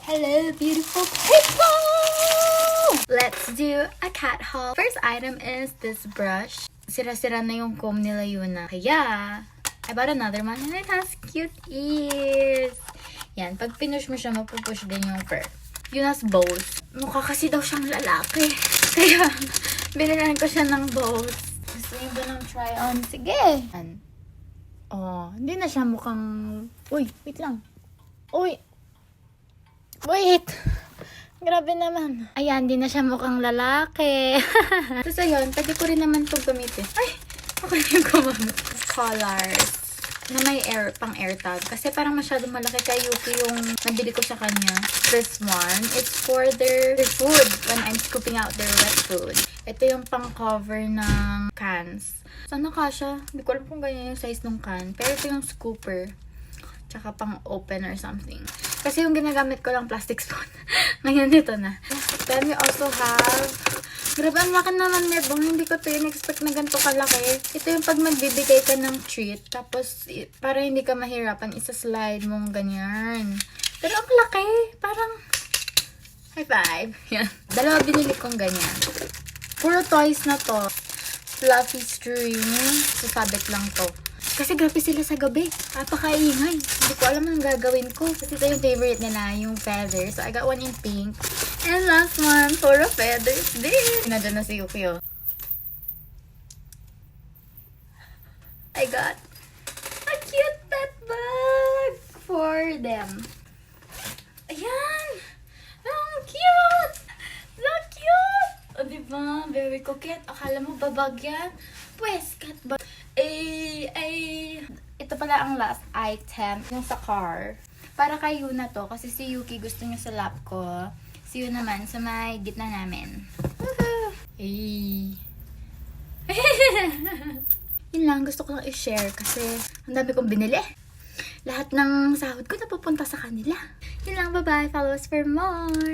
Hello, beautiful people! Let's do a cat haul. First item is this brush. Sira-sira na yung comb nila Yuna. Kaya, I bought another one and it has cute ears. Yan, pag pinush mo siya, mapupush din yung fur. Yuna's bows. Mukha kasi daw siyang lalaki. Kaya, binilan ko siya ng bows. Gusto niyo ba ng try on? Sige! Yan. Oh, hindi na siya mukhang... Uy, wait lang. Uy! Wait! Grabe naman. Ayan, di na siya mukhang lalaki. Tapos ayun, pwede ko rin naman itong gamitin. Ay! Okay yung gumamit. Collars na may pang air tag. Kasi parang masyadong malaki kay Yuki yung nabili ko sa kanya. This one, it's for their food when I'm scooping out their wet food. Ito yung pang cover ng cans. Sana kasha? Hindi ko alam kung ganyan yung size ng can. Pero ito yung scooper. Tsaka pang open or something. Kasi yung ginagamit ko lang plastic spoon. Ngayon ito na. Then we also have... Grabe, ang laki naman nito. Hindi ko to in-expect na ganito kalaki. Ito yung pag magbibigay ka ng treat. Tapos, para hindi ka mahirapan, isa-slide mong ganyan. Pero ang laki. Parang... High five. Yan. Dalawa binili kong ganyan. Puro toys na to. Fluffy string. Sasabit lang to. Kasi grabe sila sa gabi. Napakaingay. Hindi ko alam anong gagawin ko. Kasi ito yung favorite nila, yung feathers. So, I got one in pink. And last one, for a feathers din. Nandiyan na si Yuki, oh. I got a cute pet bag for them. Ayan! Ang cute! So cute! O, diba? Very coquette. Akala mo babag yan? Pwes, cat bag. Ito pala ang last item, yung sa car. Para kay Yuna to, kasi si Yuki gusto niya sa lap ko. Si Yuna naman, sa may gitna namin. Woohoo! Yun lang, gusto ko lang i-share kasi ang dami kong binili. Lahat ng sahod ko napupunta sa kanila. Yun lang, bye-bye. Follow us for more!